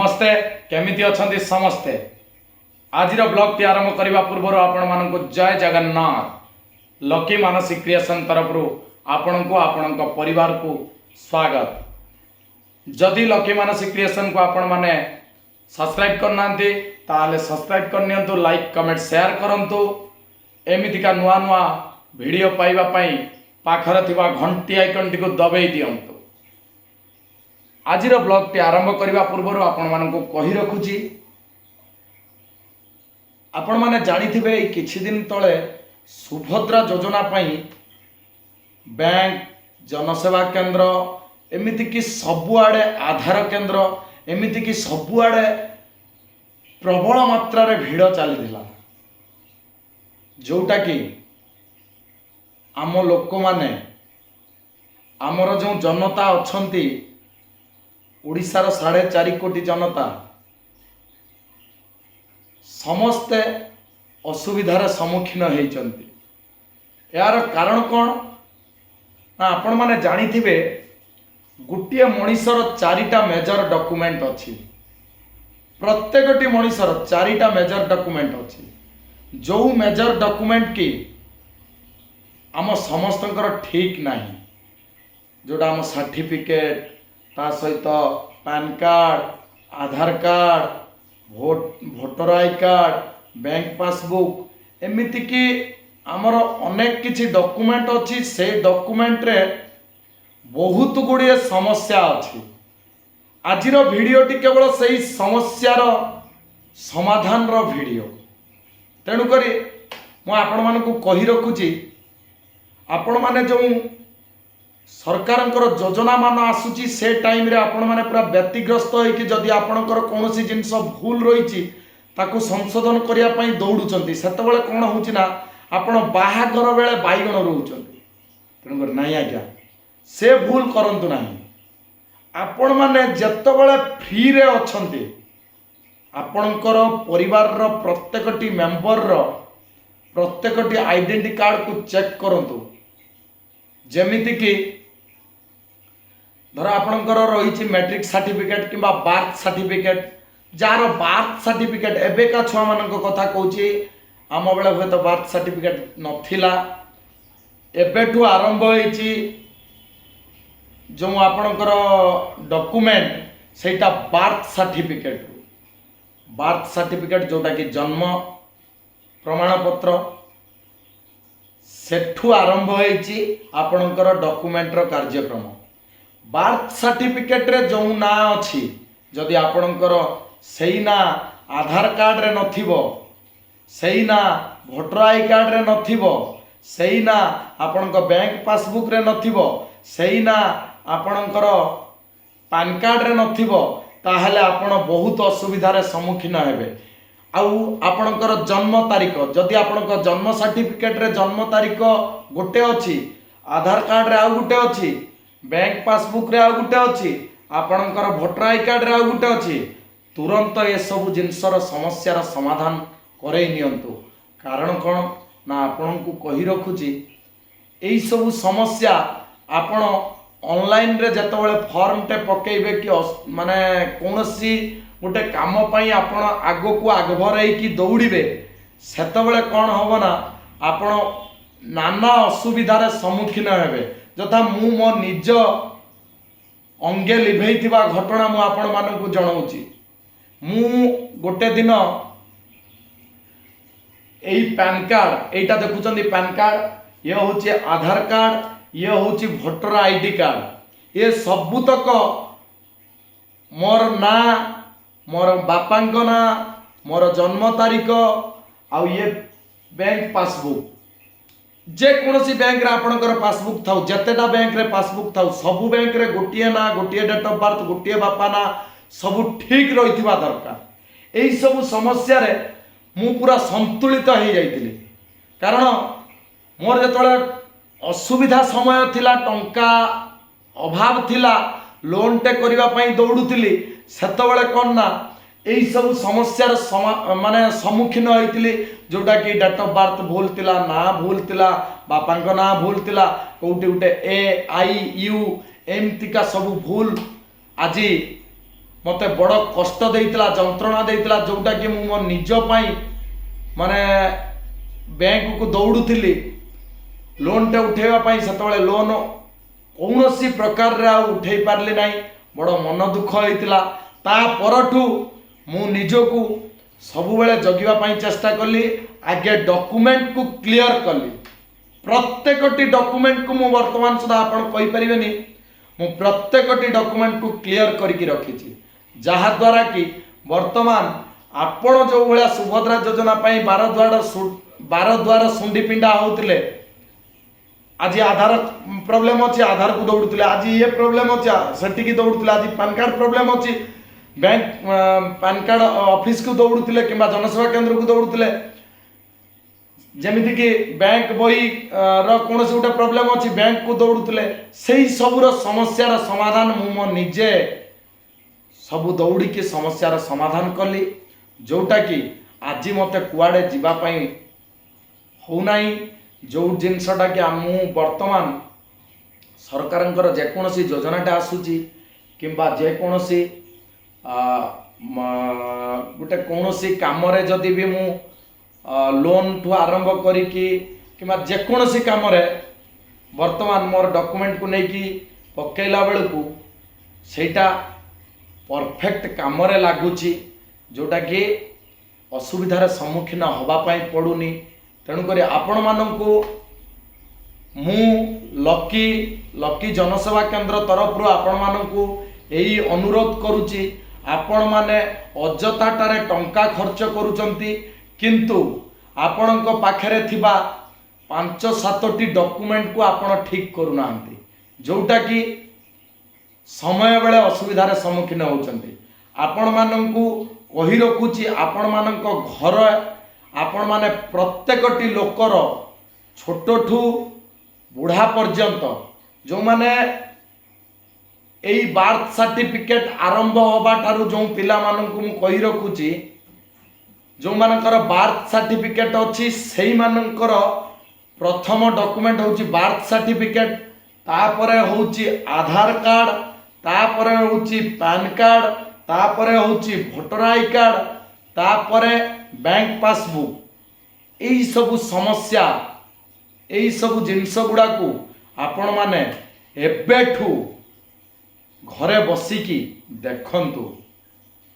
नमस्ते केमिति अछंती समस्ते आज ब्लॉग टी आरंभ करने पूर्व आपण मानक जय जगन्नाथ लकी मानसिक क्रिएशन तरफ आपण को आपण परिवार को स्वागत। जदि लकी मानसिक क्रिएशन को आपण माने सब्सक्राइब करना ताले सब्सक्राइब करनियंतु लाइक कमेंट शेयर करंतु एमितिका नुआ नुआ वीडियो पाइबा पई पाखर थिबा घंटी आइकन टी को दबाई दियंतु। आज ब्लॉग टी आरंभ करने पूर्व आपण मानक कही रखुची आपण माने जानिथिबे किछि दिन तले सुभद्रा योजना पई बैंक जनसेवा केंद्र एमिति कि सबुआड़े आधार केंद्र एमिति कि सबुआड़े प्रबल मात्रा रे भीड़ चली जोटा कि आम लोक माने आमर जो जनता अछंती ओडिशार 4.5 कोटी जनता समस्ते असुविधार सम्मुखीन होइचंती। यार कारण कौन ना आपण माने जानिथिबे गोटे मनीषर 4टा मेजर डॉक्यूमेंट अच्छी प्रत्येकटी मनीषर 4टा मेजर डॉक्यूमेंट अच्छी जो मेजर डॉक्यूमेंट की आम समस्तंकर ठीक नहीं जोटा आम सर्टिफिकेट ता सहित PAN card Aadhaar card voter I card bank passbook एमिति कि आमर अनेक किछि डॉक्यूमेंट अच्छी से डॉक्यूमेंट रे बहुत गुड़िए समस्या अच्छी। आजिर भिडियोटी केवल सही समस्यार समाधान रो भिडियो तेणुक मुझे आपण मानक कही रखुची आपण माने जो सरकार योजना मान आसूची से टाइम रे आपण माने पूरा व्यतिग्रस्त होइकि जदि आपणकर कौनसी जिनस भूल रही ताकू संशोधन करिया पई दौड़ुचंती सेतबेले कोन होउची ना आपण बाहागर बेले बाईगण रहउचंती तेणुकर नहीं आज्ञा से भूल करंतु नहीं। आपण माने जेतबेले फ्री रे अछंती आपणकर परिवार रो प्रत्येकटी मेंबर रो प्रत्येकटी आइडेंटिटी कार्ड को चेक करंतु जेमिति कि धर आपणकर रही मैट्रिक सर्टिफिकेट किंबा बार्थ सर्टिफिकेट जार बार्थ सर्टिफिकेट एबेका छुआ मान कथा कहूँ आम बेले हुए तो बार्थ सर्टिफिकेट नथिला एबेठू आरंभ होइछि जो आपणकर डॉक्यूमेंट सेटा बार्थ सर्टिफिकेट जोटा कि जन्म प्रमाणपत्र सेठू आरंभ होइछि आपणकर डॉक्यूमेंट रो कार्यक्रम। बार्थ सर्टिफिकेट रे जो ना अच्छी जदि आपणकर सेई ना आधार कार्ड रे नथिबो सेई ना भोटर आई कार्ड रे नथिबो सेई ना आपणक बैंक पासबुक रे नथिबो सेई ना आपणकर पैन कार्ड रे नथिबो ताहले आपण बहुत असुविधार सम्मुखीन हेबे। आउ आपणकर जन्म तारीख जदि आपणक जन्म सर्टिफिकेट रे जन्म तारीख गोटे अच्छी आधार कार्ड रे आउ गोटे अच्छी बैंक पासबुक रे आउ गोटे अच्छी आपणकर भोटर आई कार्ड रे आउ गोटे अच्छी तुरंत ये सब जिनसर समस्यार समाधान करई नियंतु। कारण कौन ना आपण को कही रखुची एई सब समस्या आपण ऑनलाइन रे जतबेले फॉर्म टे पकेइबे कि माने कोनोसी गोटे काम पाई आपण आगो को आगभर कि दौड़े सेतबेले कौन हम ना आपण नाना असुविधार सम्मुखीन हेबे जथा मु मो निज अंगे लिभेइथिबा घटना मु आपण मानकु जणाउची। मु गोटे दिन एई पैन कार्ड एटा देखुचंदी पैन कार्ड ये होची आधार कार्ड ये होची भोटर आईडी कार्ड ये सबुतक मोर ना मोर बापांक ना मोर जन्म तारीख आउ ये बैंक पासबुक जे कोनोसी बैंक रे आपणकर पासबुक थाउ जतेटा बैंक रे पासबुक थाउ सबु बैंक रे गोटिए ना गोटिए डेट ऑफ बर्थ गोटिए बापा ना सबु ठीक रहिथिबा दरकार। एई सब समस्या रे मु पूरा संतुलित हो जाइतिली कारण मोर जेतले असुविधा समय थिला टंका अभाव थिला लोन टे करिवा पई दौड़ुतिली सेतबेले कोन ना एई सब समस्यार माने सम्मुखीन होइतिली जोटा कि डेट ऑफ बर्थ भूल थिला ना भूल थिला बापांक ना भूल थिला कोउटी उटे ए आई यू एमती का सब भूल आज मते बड़ कष्ट देइतला जंत्रणा देइतला जोटा कि मु मो निज पई माने बैंक को दौड़ुथिली लोन टे उठेवा पई सेतबेले लोन कौनसी प्रकार रे उठेई पारली नाही बड़ मन दुख होइतला ता परठू मु निजको सबुबेले जगिवा पई चेष्टा कली आगे डॉक्यूमेंट को क्लियर कली प्रत्येकटी डॉक्यूमेंट को मु वर्तमान सुधा आपण कहि परिबेनी मु प्रत्येकटी डॉक्यूमेंट को क्लियर करके रखिछि जहा द्वारा कि वर्तमान आपण जो भलिया सुभद्रा योजना पई 12 द्वार सुंडी पिंडा होउतिले आज आधार प्रॉब्लम अच्छी आधार को दौड़ुले आज ये प्रॉब्लम अच्छी सेठी दौड़ुले आज पैन कार्ड प्रॉब्लम अच्छी बैंक पैन कार्ड ऑफिस को दौड़ुले कि जनसेवा केंद्र को दौड़ुले जमीती कि बैंक बही कौन गोटे प्रॉब्लम अच्छी बैंक को दौड़ुले से ही सबूर समस्यार समाधान मु निजे सबू दौड़ी की समस्यार समाधान कली जोटा कि आज मते कुआडे जीवापाई हो नहीं जो जिनसटा कि मु वर्तमान सरकार जेकोसी योजनाटा आसूची किंबा जेकोसी गोटे कौनसी काम जदि भी मु लोन ठू आरंभ करी कि जेकोसी काम वर्तमान मोर डॉक्यूमेंट को लेकिन पकेला बेलू सेटा परफेक्ट काम लगुच जोटा कि असुविधार सम्मुखीन होगापाई पड़ूनी तेणुक आपण मानू मु लकी जनसेवा केंद्र तरफ आपण मानू यही अनुरोध करुच्ची आपण माने अजथाटारे टंका खर्च करुचंती किंतु आपण पाखरे थिबा 5-7टी डॉक्यूमेंट को आपण ठीक करूना जोटा कि समय बेले असुविधार सम्मुखीन होचंती आपण मानू कही रखुची आपण मानक घर आपण माने प्रत्येकटी लोकर छोटठू बुढ़ा पर्यंत जो माने एई बार्थ सर्टिफिकेट आरंभ होबा ठारू जो पिला मानकु मु कही रखुची जो मानकर बार्थ सर्टिफिकेट अच्छी सेई मानकर प्रथम डॉक्यूमेंट होची बार्थ सर्टिफिकेट तापरे होची आधार कार्ड तापरे होची पैन कार्ड तापरे होची वोटर आई कार्ड तापरे बैंक पासबुक यही सब समस्या यही सब जिनस गुड़ा को आपण माने एबेठू घरे बसिकी देखंतु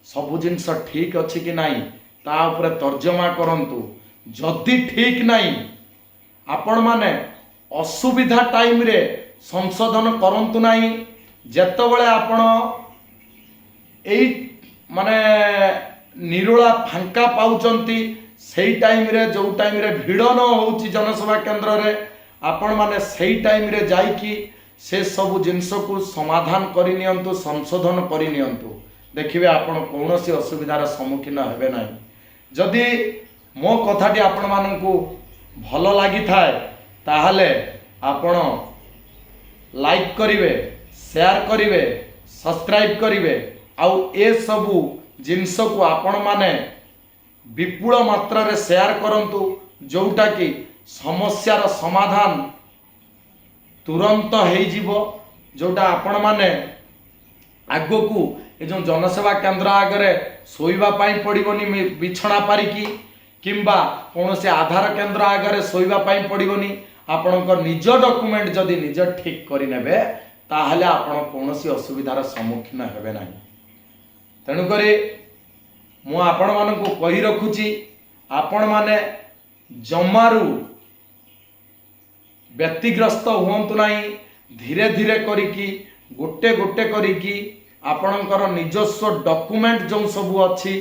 सब जिनस ठीक अच्छी कि नहीं ता उपरे तर्जमा करंतु जदि ठीक नहीं आपण माने असुविधा टाइम रे संशोधन करंतु नहीं जेतबेले आपण एई माने निरोला फांका पाउचंती सेई टाइम रे जो टाइम रे भिड़ न होउची जनसेवा केंद्र रे आपण माने सेई टाइम रे जाईकी से सब जिनस को समाधान करि नियंतु संशोधन करि नियंतु देखिबे आपण कोनोसी असुविधार सम्मुखीन हेबे नाही जदि मो कथाटी आपण माननकु भलो लागि थाए ताहाले आपण लाइक करिवे शेयर करिवे सब्सक्राइब करिवे आउ ए सबु जिनस को आपण माने विपुल मात्रा रे शेयर करंतु जोटा कि समस्यार समाधान तुरंत हो जीवो जोटा आपण माने आगो को ए जो जनसेवा केंद्र आगरे सोइबा पाई पड़िबनी बिछणा पारिकी किंबा कौन से आधार केंद्र आगरे सोइबा पाई पड़िबनी आपणक निज डॉक्यूमेंट जदि निज ठीक करि नेबे ताहले आपण कौनसी असुविधार सम्मुखीन हेबे नाही तेणु करी मु आपण मानकु कहि रखुची आपण माने जमारू व्यक्तिग्रस्त हुंतु नाही धीरे धीरे करिकी गोटे गोटे करिकी आपणकर निजस्व डॉक्यूमेंट जो सब अच्छी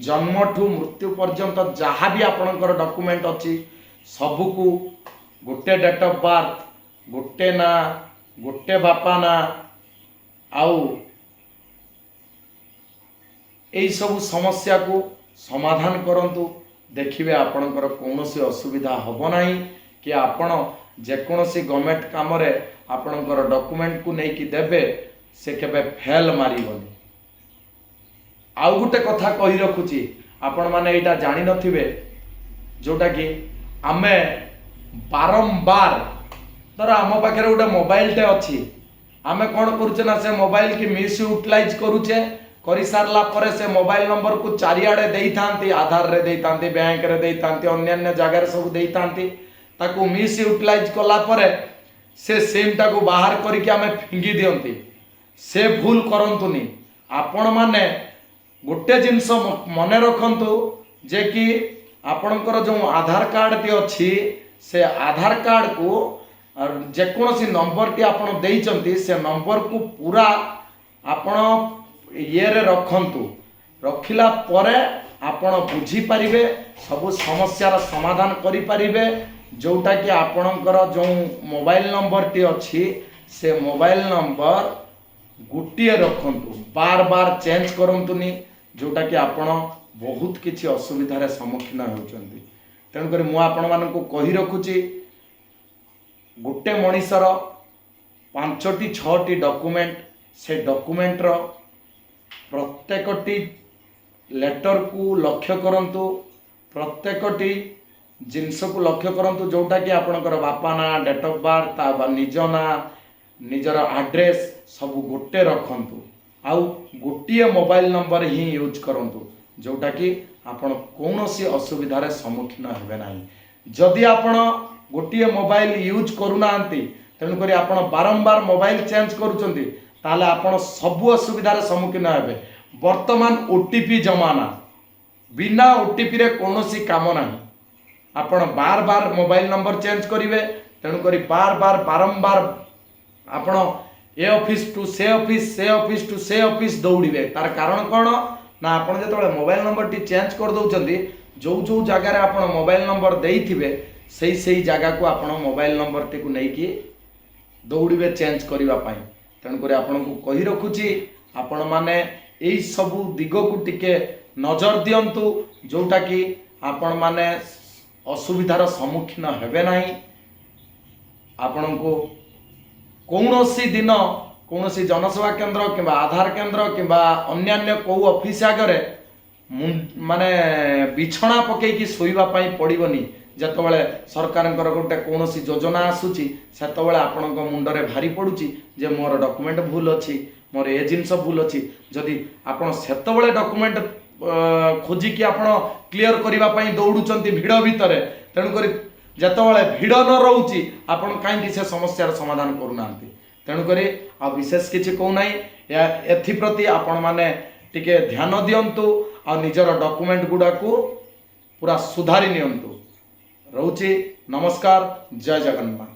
जन्म ठू मृत्यु पर्यंत जहाँ भी आपणकर डॉक्यूमेंट अच्छी सबको गोटे डेट ऑफ बर्थ गोटे ना गोटे बापा ना आउ यही सब समस्या को समाधान करंतु देखिए आपणकर कौनसी असुविधा होब नाही कि आपण जेकोसी गवर्नमेंट काम रे आपणकर डॉक्यूमेंट को नहीं कि देबे से केबे फेल मारिबनी आउ गोटे कथा कहि रखुची आपण माने एटा जानि नथिबे जोटा कि आमे बारंबार धर आम पाखे गोटे मोबाइल टे अच्छी आमे कौन करुचे ना से मोबाइल की मिस यूटिलाइज करुचे କରି ସାରିଲା ପରେ ସେ ମୋବାଇଲ ନମ୍ବରକୁ ଚାରିଆଡ଼େ ଦେଇଥାନ୍ତି, ଆଧାରରେ ଦେଇଥାନ୍ତି, ବ୍ୟାଙ୍କରେ ଦେଇଥାନ୍ତି, ଅନ୍ୟାନ୍ୟ ଜାଗାରେ ସବୁ ଦେଇଥାନ୍ତି। ତାକୁ ମିସ୍ ୟୁଟିଲାଇଜ୍ କଲା ପରେ ସେ ସିମ୍ଟାକୁ ବାହାର କରିକି ଆମେ ଫିଙ୍ଗି ଦିଅନ୍ତି। ସେ ଭୁଲ କରନ୍ତୁନି। ଆପଣମାନେ ଗୋଟେ ଜିନିଷ ମନେ ରଖନ୍ତୁ ଯେ କି ଆପଣଙ୍କର ଯେଉଁ ଆଧାର କାର୍ଡ଼ଟି ଅଛି ସେ ଆଧାର କାର୍ଡ଼କୁ ଯେକୌଣସି ନମ୍ବରଟି ଆପଣ ଦେଇଛନ୍ତି ସେ ନମ୍ବରକୁ ପୁରା ଆପଣ ଇଏରେ ରଖନ୍ତୁ। ରଖିଲା ପରେ ଆପଣ ବୁଝିପାରିବେ, ସବୁ ସମସ୍ୟାର ସମାଧାନ କରିପାରିବେ। ଯେଉଁଟାକି ଆପଣଙ୍କର ଯେଉଁ ମୋବାଇଲ ନମ୍ବରଟି ଅଛି ସେ ମୋବାଇଲ ନମ୍ବର ଗୋଟିଏ ରଖନ୍ତୁ, ବାର ବାର ଚେଞ୍ଜ କରନ୍ତୁନି, ଯେଉଁଟାକି ଆପଣ ବହୁତ କିଛି ଅସୁବିଧାରେ ସମ୍ମୁଖୀନ ହେଉଛନ୍ତି। ତେଣୁକରି ମୁଁ ଆପଣମାନଙ୍କୁ କହି ରଖୁଛି, ଗୋଟେ ମଣିଷର 5ଟି 6ଟି ଡକୁମେଣ୍ଟ, ସେ ଡକୁମେଣ୍ଟର ପ୍ରତ୍ୟେକଟି ଲେଟରକୁ ଲକ୍ଷ୍ୟ କରନ୍ତୁ, ପ୍ରତ୍ୟେକଟି ଜିନିଷକୁ ଲକ୍ଷ୍ୟ କରନ୍ତୁ, ଯେଉଁଟାକି ଆପଣଙ୍କର ବାପା ନାଁ, ଡେଟ୍ ଅଫ୍ ବାର୍ଥ, ବା ନିଜ ନାଁ, ନିଜର ଆଡ୍ରେସ୍ ସବୁ ଗୋଟେ ରଖନ୍ତୁ। ଆଉ ଗୋଟିଏ ମୋବାଇଲ ନମ୍ବର ହିଁ ୟୁଜ୍ କରନ୍ତୁ, ଯେଉଁଟାକି ଆପଣ କୌଣସି ଅସୁବିଧାରେ ସମ୍ମୁଖୀନ ହେବେ ନାହିଁ। ଯଦି ଆପଣ ଗୋଟିଏ ମୋବାଇଲ ୟୁଜ୍ କରୁନାହାନ୍ତି, ତେଣୁକରି ଆପଣ ବାରମ୍ବାର ମୋବାଇଲ ଚେଞ୍ଜ କରୁଛନ୍ତି, ତାହେଲେ ଆପଣ ସବୁ ଅସୁବିଧାରେ ସମ୍ମୁଖୀନ ହେବେ। ବର୍ତ୍ତମାନ OTP ଜମାନା, ବିନା OTPରେ କୌଣସି କାମ ନାହିଁ। ଆପଣ ବାର ବାର ମୋବାଇଲ ନମ୍ବର ଚେଞ୍ଜ କରିବେ, ତେଣୁକରି ବାରମ୍ବାର ଆପଣ ଏ ଅଫିସ୍ ଟୁ ସେ ଅଫିସ୍, ସେ ଅଫିସ୍ ଟୁ ସେ ଅଫିସ୍ ଦୌଡ଼ିବେ। ତାର କାରଣ କ'ଣ ନା ଆପଣ ଯେତେବେଳେ ମୋବାଇଲ ନମ୍ବରଟି ଚେଞ୍ଜ କରିଦେଉଛନ୍ତି, ଯେଉଁ ଜାଗାରେ ଆପଣ ମୋବାଇଲ ନମ୍ବର ଦେଇଥିବେ ସେଇ ଜାଗାକୁ ଆପଣ ମୋବାଇଲ ନମ୍ବରଟିକୁ ନେଇକି ଦୌଡ଼ିବେ ଚେଞ୍ଜ କରିବା ପାଇଁ। ତେଣୁକରି ଆପଣଙ୍କୁ କହି ରଖୁଛି, ଆପଣମାନେ ଏଇ ସବୁ ଦିଗକୁ ଟିକେ ନଜର ଦିଅନ୍ତୁ, ଯେଉଁଟାକି ଆପଣମାନେ ଅସୁବିଧାର ସମ୍ମୁଖୀନ ହେବେ ନାହିଁ। ଆପଣଙ୍କୁ କୌଣସି ଦିନ କୌଣସି ଜନସେବା କେନ୍ଦ୍ର କିମ୍ବା ଆଧାର କେନ୍ଦ୍ର କିମ୍ବା ଅନ୍ୟାନ୍ୟ କେଉଁ ଅଫିସ୍ ଆଗରେ ମାନେ ବିଛଣା ପକେଇକି ଶୋଇବା ପାଇଁ ପଡ଼ିବନି। ଯେତେବେଳେ ସରକାରଙ୍କର ଗୋଟେ କୌଣସି ଯୋଜନା ଆସୁଛି, ସେତେବେଳେ ଆପଣଙ୍କ ମୁଣ୍ଡରେ ଭାରି ପଡ଼ୁଛି ଯେ ମୋର ଡକୁମେଣ୍ଟ ଭୁଲ ଅଛି, ମୋର ଏ ଜିନିଷ ଭୁଲ ଅଛି। ଯଦି ଆପଣ ସେତେବେଳେ ଡକୁମେଣ୍ଟ ଖୋଜିକି ଆପଣ କ୍ଲିୟର କରିବା ପାଇଁ ଦୌଡ଼ୁଛନ୍ତି ଭିଡ଼ ଭିତରେ, ତେଣୁକରି ଯେତେବେଳେ ଭିଡ଼ ନ ରହୁଛି ଆପଣ କାହିଁକି ସେ ସମସ୍ୟାର ସମାଧାନ କରୁନାହାନ୍ତି। ତେଣୁକରି ଆଉ ବିଶେଷ କିଛି କହୁନାହିଁ। ଏଥିପ୍ରତି ଆପଣମାନେ ଟିକେ ଧ୍ୟାନ ଦିଅନ୍ତୁ, ଆଉ ନିଜର ଡକୁମେଣ୍ଟ ଗୁଡ଼ାକୁ ପୁରା ସୁଧାରି ନିଅନ୍ତୁ। ରହୁଛି, ନମସ୍କାର, ଜୟ ଜଗନ୍ନାଥ।